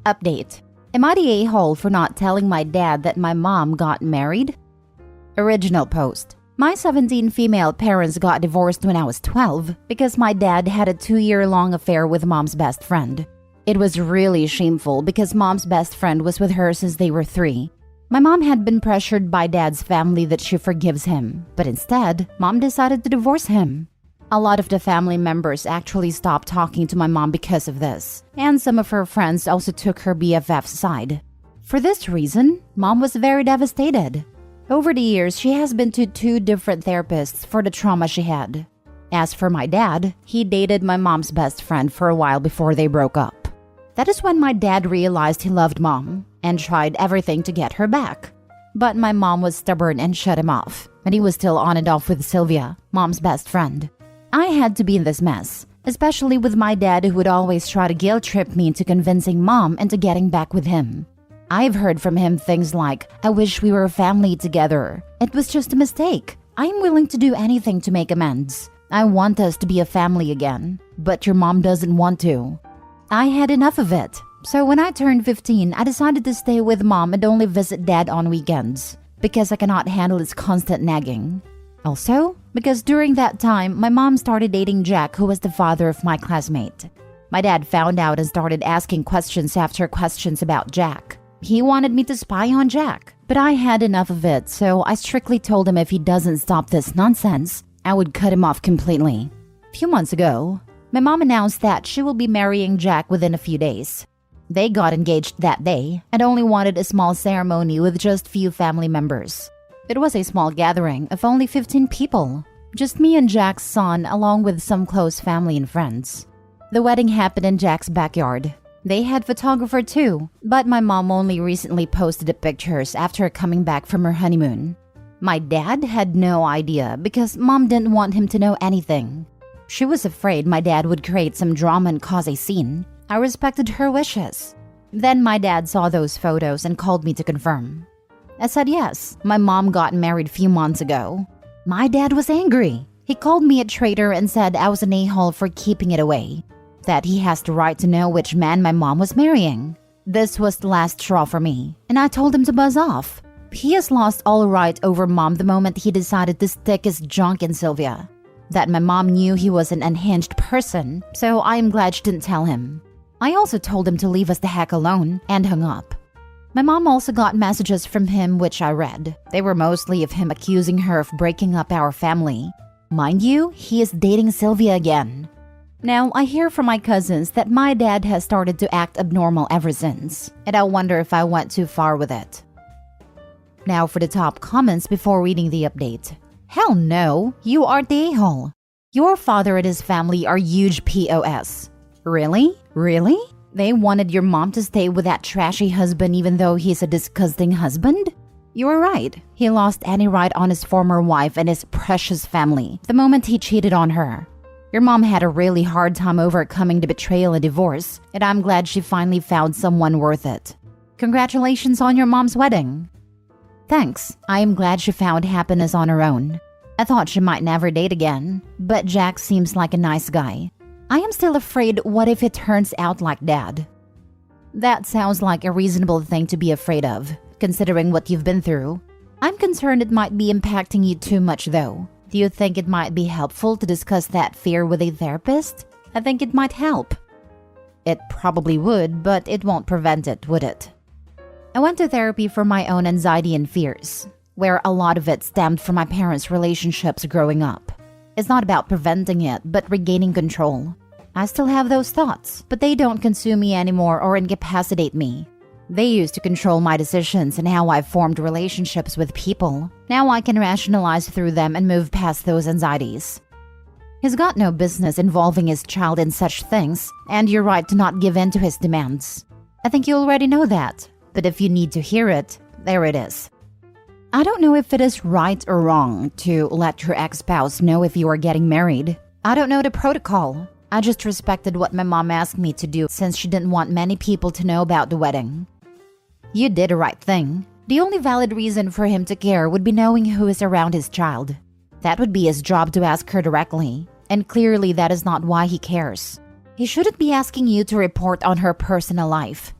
Update. Am I the a-hole for not telling my dad that my mom got married? Original post. My 17 female parents got divorced when I was 12 because my dad had a 2-year-long affair with mom's best friend. It was really shameful because mom's best friend was with her since they were 3. My mom had been pressured by dad's family that she forgives him, but instead, mom decided to divorce him. A lot of the family members actually stopped talking to my mom because of this, and some of her friends also took her BFF's side. For this reason, mom was very devastated. Over the years, she has been to 2 different therapists for the trauma she had. As for my dad, he dated my mom's best friend for a while before they broke up. That is when my dad realized he loved mom and tried everything to get her back. But my mom was stubborn and shut him off, and he was still on and off with Sylvia, mom's best friend. I had to be in this mess, especially with my dad who would always try to guilt trip me into convincing mom into getting back with him. I've heard from him things like, "I wish we were a family together. It was just a mistake. I'm willing to do anything to make amends. I want us to be a family again, but your mom doesn't want to." I had enough of it. So when I turned 15, I decided to stay with mom and only visit dad on weekends because I cannot handle his constant nagging. Also, because during that time, my mom started dating Jack, who was the father of my classmate. My dad found out and started asking questions after questions about Jack. He wanted me to spy on Jack, but I had enough of it, so I strictly told him if he doesn't stop this nonsense, I would cut him off completely. A few months ago, my mom announced that she will be marrying Jack within a few days. They got engaged that day and only wanted a small ceremony with just few family members. It was a small gathering of only 15 people, just me and Jack's son along with some close family and friends. The wedding happened in Jack's backyard. They had photographer too, but my mom only recently posted the pictures after coming back from her honeymoon. My dad had no idea because mom didn't want him to know anything. She was afraid my dad would create some drama and cause a scene. I respected her wishes. Then my dad saw those photos and called me to confirm. I said yes, my mom got married a few months ago. My dad was angry. He called me a traitor and said I was an a-hole for keeping it away. That he has the right to know which man my mom was marrying. This was the last straw for me, and I told him to buzz off. He has lost all right over mom the moment he decided to stick his junk in Sylvia. That my mom knew he was an unhinged person, so I am glad she didn't tell him. I also told him to leave us the heck alone and hung up. My mom also got messages from him which I read. They were mostly of him accusing her of breaking up our family. Mind you, he is dating Sylvia again. Now, I hear from my cousins that my dad has started to act abnormal ever since, and I wonder if I went too far with it. Now for the top comments before reading the update. Hell no, you are the a-hole. Your father and his family are huge POS. Really? Really? They wanted your mom to stay with that trashy husband even though he's a disgusting husband? You were right. He lost any right on his former wife and his precious family the moment he cheated on her. Your mom had a really hard time overcoming the betrayal and divorce, and I'm glad she finally found someone worth it. Congratulations on your mom's wedding. Thanks. I am glad she found happiness on her own. I thought she might never date again, but Jack seems like a nice guy. I am still afraid what if it turns out like Dad? That sounds like a reasonable thing to be afraid of, considering what you've been through. I'm concerned it might be impacting you too much though. Do you think it might be helpful to discuss that fear with a therapist? I think it might help. It probably would, but it won't prevent it, would it? I went to therapy for my own anxiety and fears, where a lot of it stemmed from my parents' relationships growing up. It's not about preventing it, but regaining control. I still have those thoughts, but they don't consume me anymore or incapacitate me. They used to control my decisions and how I formed relationships with people. Now I can rationalize through them and move past those anxieties. He's got no business involving his child in such things, and you're right to not give in to his demands. I think you already know that, but if you need to hear it, there it is. I don't know if it is right or wrong to let your ex-spouse know if you are getting married. I don't know the protocol. I just respected what my mom asked me to do since she didn't want many people to know about the wedding. You did the right thing. The only valid reason for him to care would be knowing who is around his child. That would be his job to ask her directly. and clearly that is not why he cares. He shouldn't be asking you to report on her personal life.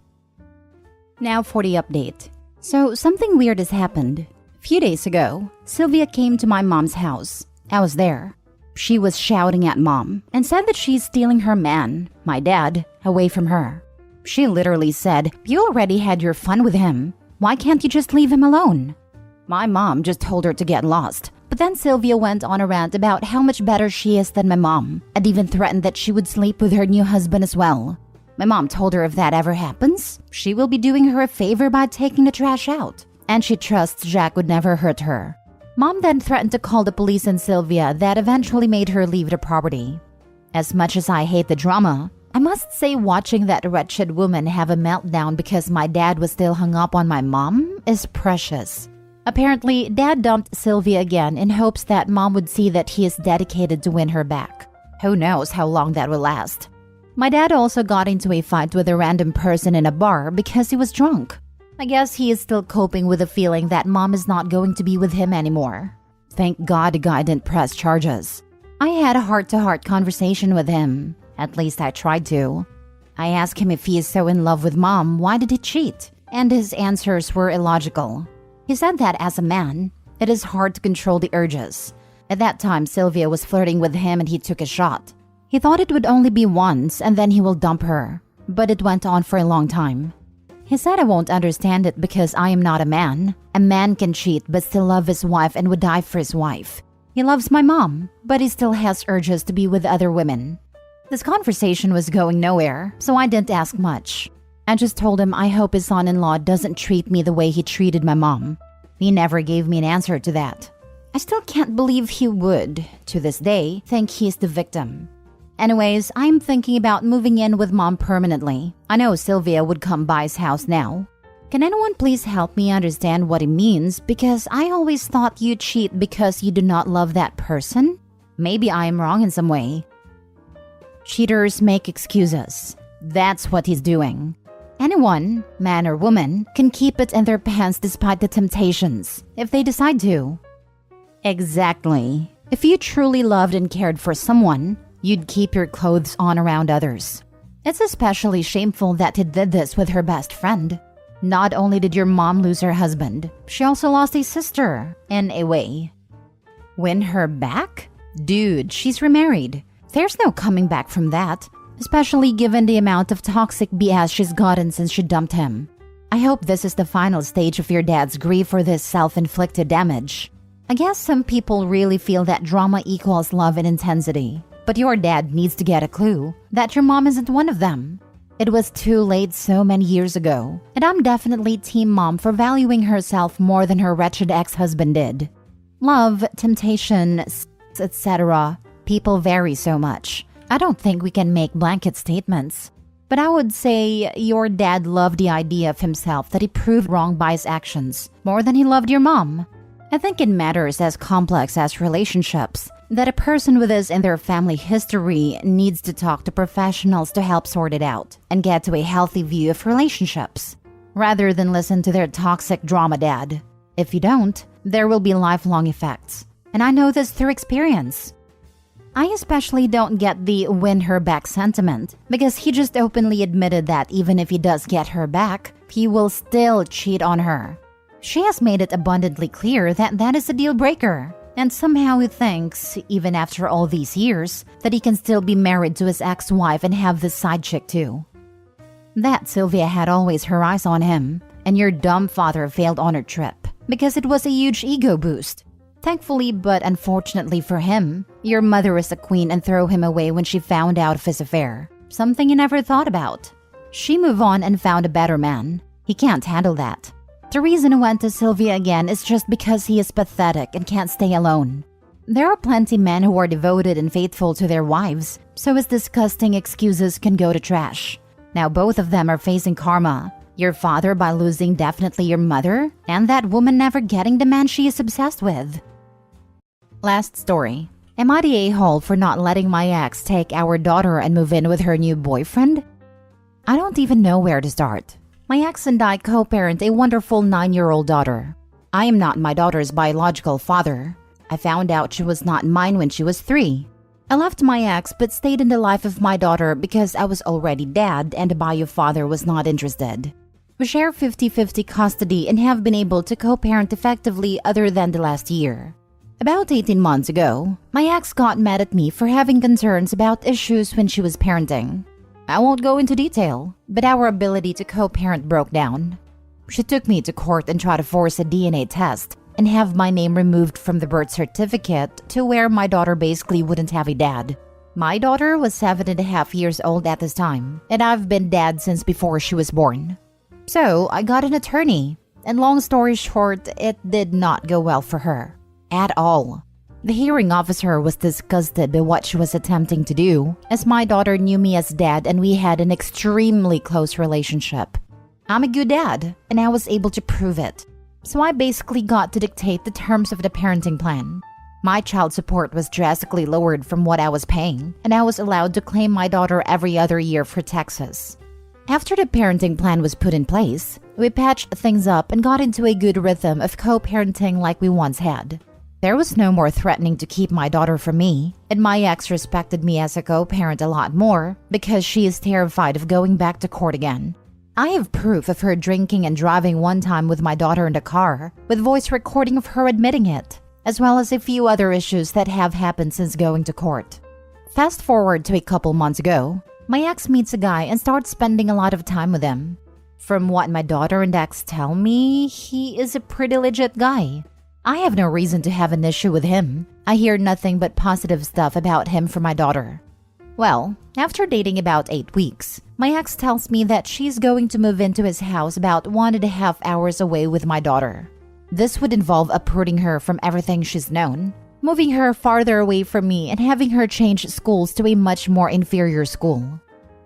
Now for the update. So something weird has happened. A few days ago, Sylvia came to my mom's house. I was there. She was shouting at mom and said that she's stealing her man, my dad, away from her. She literally said, "You already had your fun with him. Why can't you just leave him alone?" My mom just told her to get lost. But then Sylvia went on a rant about how much better she is than my mom, and even threatened that she would sleep with her new husband as well. My mom told her if that ever happens, she will be doing her a favor by taking the trash out, and she trusts Jack would never hurt her. Mom then threatened to call the police on Sylvia that eventually made her leave the property. As much as I hate the drama, I must say watching that wretched woman have a meltdown because my dad was still hung up on my mom is precious. Apparently, Dad dumped Sylvia again in hopes that Mom would see that he is dedicated to win her back. Who knows how long that will last. My dad also got into a fight with a random person in a bar because he was drunk. I guess he is still coping with the feeling that Mom is not going to be with him anymore. Thank God the guy didn't press charges. I had a heart-to-heart conversation with him. At least I tried to. I asked him if he is so in love with Mom, why did he cheat? And his answers were illogical. He said that as a man, it is hard to control the urges. At that time, Sylvia was flirting with him and he took a shot. He thought it would only be once and then he will dump her. But it went on for a long time. He said I won't understand it because I am not a man. A man can cheat but still love his wife and would die for his wife. He loves my mom, but he still has urges to be with other women. This conversation was going nowhere, so I didn't ask much. I just told him I hope his son-in-law doesn't treat me the way he treated my mom. He never gave me an answer to that. I still can't believe he would, to this day, think he's the victim. Anyways, I'm thinking about moving in with Mom permanently. I know Sylvia would come by his house now. Can anyone please help me understand what it means? Because I always thought you cheat because you do not love that person. Maybe I am wrong in some way. Cheaters make excuses. That's what he's doing. Anyone, man or woman, can keep it in their pants despite the temptations, if they decide to. Exactly. If you truly loved and cared for someone, you'd keep your clothes on around others. It's especially shameful that he did this with her best friend. Not only did your mom lose her husband, she also lost a sister, in a way. Win her back? Dude, she's remarried. There's no coming back from that. Especially given the amount of toxic BS she's gotten since she dumped him. I hope this is the final stage of your dad's grief for this self-inflicted damage. I guess some people really feel that drama equals love and intensity. But your dad needs to get a clue that your mom isn't one of them. It was too late so many years ago, and I'm definitely team mom for valuing herself more than her wretched ex-husband did. Love, temptation, etc. People vary so much. I don't think we can make blanket statements. But I would say your dad loved the idea of himself that he proved wrong by his actions more than he loved your mom. I think it matters as complex as relationships that a person with this in their family history needs to talk to professionals to help sort it out and get to a healthy view of relationships, rather than listen to their toxic drama dad. If you don't, there will be lifelong effects. And I know this through experience. I especially don't get the win her back sentiment because he just openly admitted that even if he does get her back, he will still cheat on her. She has made it abundantly clear that that is a deal breaker, and somehow he thinks, even after all these years, that he can still be married to his ex-wife and have this side chick too. That Sylvia had always her eyes on him, and your dumb father failed on her trip because it was a huge ego boost. Thankfully, but unfortunately for him, your mother is a queen and threw him away when she found out of his affair. Something you never thought about. She moved on and found a better man. He can't handle that. The reason he went to Sylvia again is just because he is pathetic and can't stay alone. There are plenty men who are devoted and faithful to their wives, so his disgusting excuses can go to trash. Now both of them are facing karma. Your father by losing definitely your mother, and that woman never getting the man she is obsessed with. Last story. Am I the a-hole for not letting my ex take our daughter and move in with her new boyfriend? I don't even know where to start. My ex and I co-parent a wonderful 9-year-old daughter. I am not my daughter's biological father. I found out she was not mine when she was 3. I left my ex but stayed in the life of my daughter because I was already dad and the bio father was not interested. We share 50-50 custody and have been able to co-parent effectively other than the last year. About 18 months ago, my ex got mad at me for having concerns about issues when she was parenting. I won't go into detail, but our ability to co-parent broke down. She took me to court and tried to force a DNA test and have my name removed from the birth certificate to where my daughter basically wouldn't have a dad. My daughter was 7.5 years old at this time, and I've been dad since before she was born. So I got an attorney, and long story short, it did not go well for her. At all. The hearing officer was disgusted by what she was attempting to do, as my daughter knew me as dad and we had an extremely close relationship. I'm a good dad, and I was able to prove it. So I basically got to dictate the terms of the parenting plan. My child support was drastically lowered from what I was paying, and I was allowed to claim my daughter every other year for taxes. After the parenting plan was put in place, we patched things up and got into a good rhythm of co-parenting like we once had. There was no more threatening to keep my daughter from me, and my ex respected me as a co-parent a lot more because she is terrified of going back to court again. I have proof of her drinking and driving one time with my daughter in the car, with voice recording of her admitting it, as well as a few other issues that have happened since going to court. Fast forward to a couple months ago, my ex meets a guy and starts spending a lot of time with him. From what my daughter and ex tell me, he is a pretty legit guy. I have no reason to have an issue with him. I hear nothing but positive stuff about him from my daughter. Well, after dating about 8 weeks, my ex tells me that she's going to move into his house about 1.5 hours away with my daughter. This would involve uprooting her from everything she's known, moving her farther away from me and having her change schools to a much more inferior school.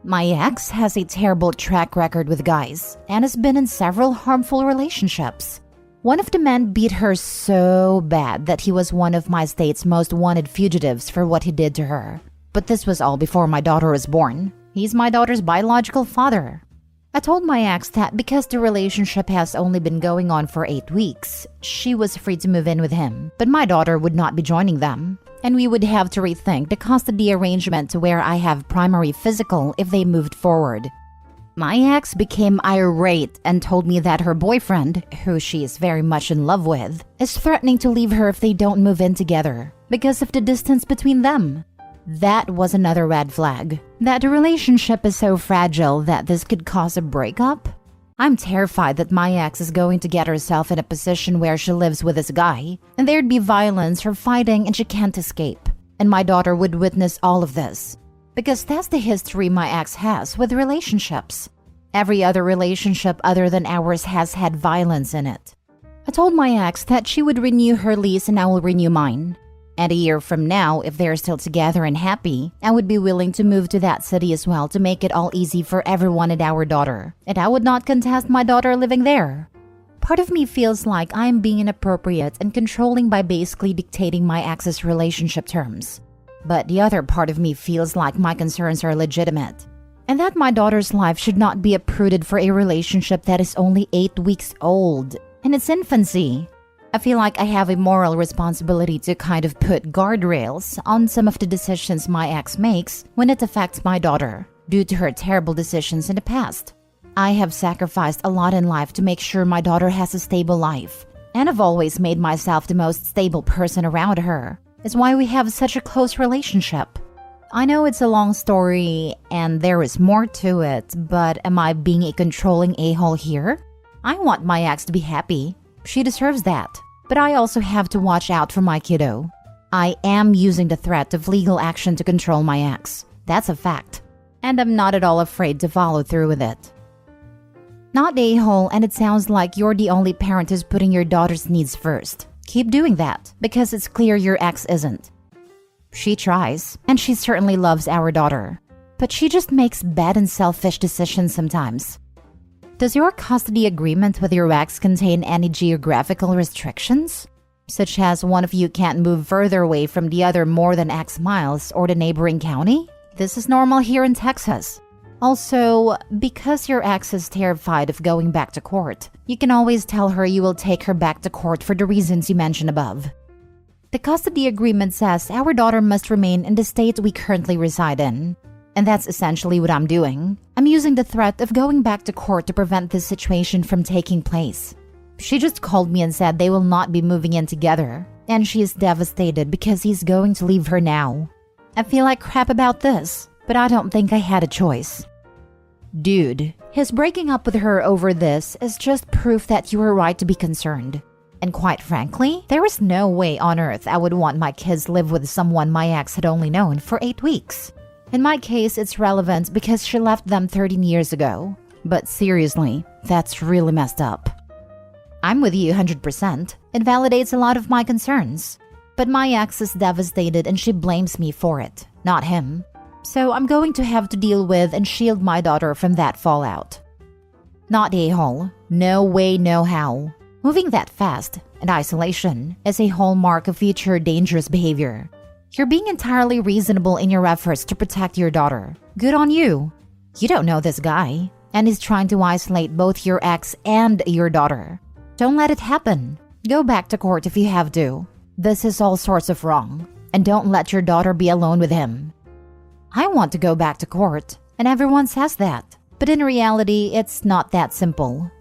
My ex has a terrible track record with guys and has been in several harmful relationships. One of the men beat her so bad that he was one of my state's most wanted fugitives for what he did to her. But this was all before my daughter was born. He's my daughter's biological father. I told my ex that because the relationship has only been going on for 8 weeks, she was free to move in with him, but my daughter would not be joining them, and we would have to rethink the custody arrangement to where I have primary physical if they moved forward. My ex became irate and told me that her boyfriend, who she is very much in love with, is threatening to leave her if they don't move in together because of the distance between them. That was another red flag, that the relationship is so fragile that this could cause a breakup. I'm terrified that my ex is going to get herself in a position where she lives with this guy, and there'd be violence or fighting and she can't escape, and my daughter would witness all of this. Because that's the history my ex has with relationships. Every other relationship other than ours has had violence in it. I told my ex that she would renew her lease and I will renew mine. And a year from now, if they're still together and happy, I would be willing to move to that city as well to make it all easy for everyone and our daughter. And I would not contest my daughter living there. Part of me feels like I'm being inappropriate and controlling by basically dictating my ex's relationship terms. But the other part of me feels like my concerns are legitimate, and that my daughter's life should not be uprooted for a relationship that is only 8 weeks old, in its infancy. I feel like I have a moral responsibility to kind of put guardrails on some of the decisions my ex makes when it affects my daughter, due to her terrible decisions in the past. I have sacrificed a lot in life to make sure my daughter has a stable life, and I've always made myself the most stable person around her. It's why we have such a close relationship. I know it's a long story and there is more to it, but am I being a controlling a-hole here? I want my ex to be happy. She deserves that. But I also have to watch out for my kiddo. I am using the threat of legal action to control my ex. That's a fact. And I'm not at all afraid to follow through with it. Not a-hole, and it sounds like you're the only parent who's putting your daughter's needs first. Keep doing that, because it's clear your ex isn't. She tries, and she certainly loves our daughter. But she just makes bad and selfish decisions sometimes. Does your custody agreement with your ex contain any geographical restrictions? Such as one of you can't move further away from the other more than X miles or the neighboring county? This is normal here in Texas. Also, because your ex is terrified of going back to court, you can always tell her you will take her back to court for the reasons you mentioned above. The custody agreement says our daughter must remain in the state we currently reside in. And that's essentially what I'm doing. I'm using the threat of going back to court to prevent this situation from taking place. She just called me and said they will not be moving in together, and she is devastated because he's going to leave her now. I feel like crap about this, but I don't think I had a choice. Dude, his breaking up with her over this is just proof that you were right to be concerned. And quite frankly, there is no way on earth I would want my kids live with someone my ex had only known for 8 weeks. In my case, it's relevant because she left them 13 years ago. But seriously, that's really messed up. I'm with you 100%. It validates a lot of my concerns. But my ex is devastated and she blames me for it, not him. So I'm going to have to deal with and shield my daughter from that fallout. Not a-hole. No way, no how. Moving that fast and isolation is a hallmark of future dangerous behavior. You're being entirely reasonable in your efforts to protect your daughter. Good on you. You don't know this guy, and he's trying to isolate both your ex and your daughter. Don't let it happen. Go back to court if you have to. This is all sorts of wrong, and don't let your daughter be alone with him. I want to go back to court, and everyone says that. But in reality, it's not that simple.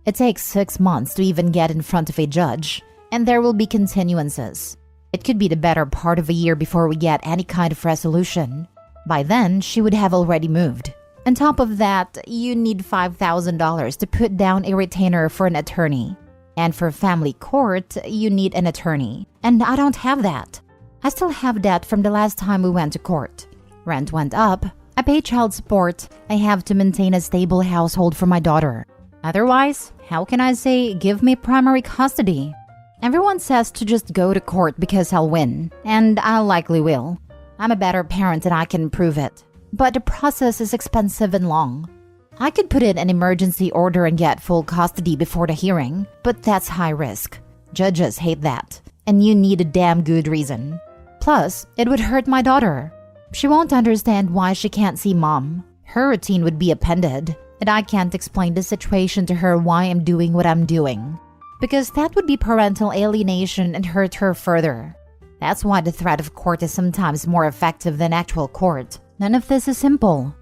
It takes 6 months to even get in front of a judge, and there will be continuances. It could be the better part of a year before we get any kind of resolution. By then, she would have already moved. On top of that, you need $5,000 to put down a retainer for an attorney. And for family court, you need an attorney. And I don't have that. I still have debt from the last time we went to court. Rent went up. I pay child support. I have to maintain a stable household for my daughter. Otherwise, how can I say, give me primary custody? Everyone says to just go to court because I'll win, and I likely will. I'm a better parent and I can prove it. But the process is expensive and long. I could put in an emergency order and get full custody before the hearing, but that's high risk. Judges hate that, and you need a damn good reason. Plus, it would hurt my daughter. She won't understand why she can't see mom. Her routine would be appended, and I can't explain the situation to her why I'm doing what I'm doing. Because that would be parental alienation and hurt her further. That's why the threat of court is sometimes more effective than actual court. None of this is simple.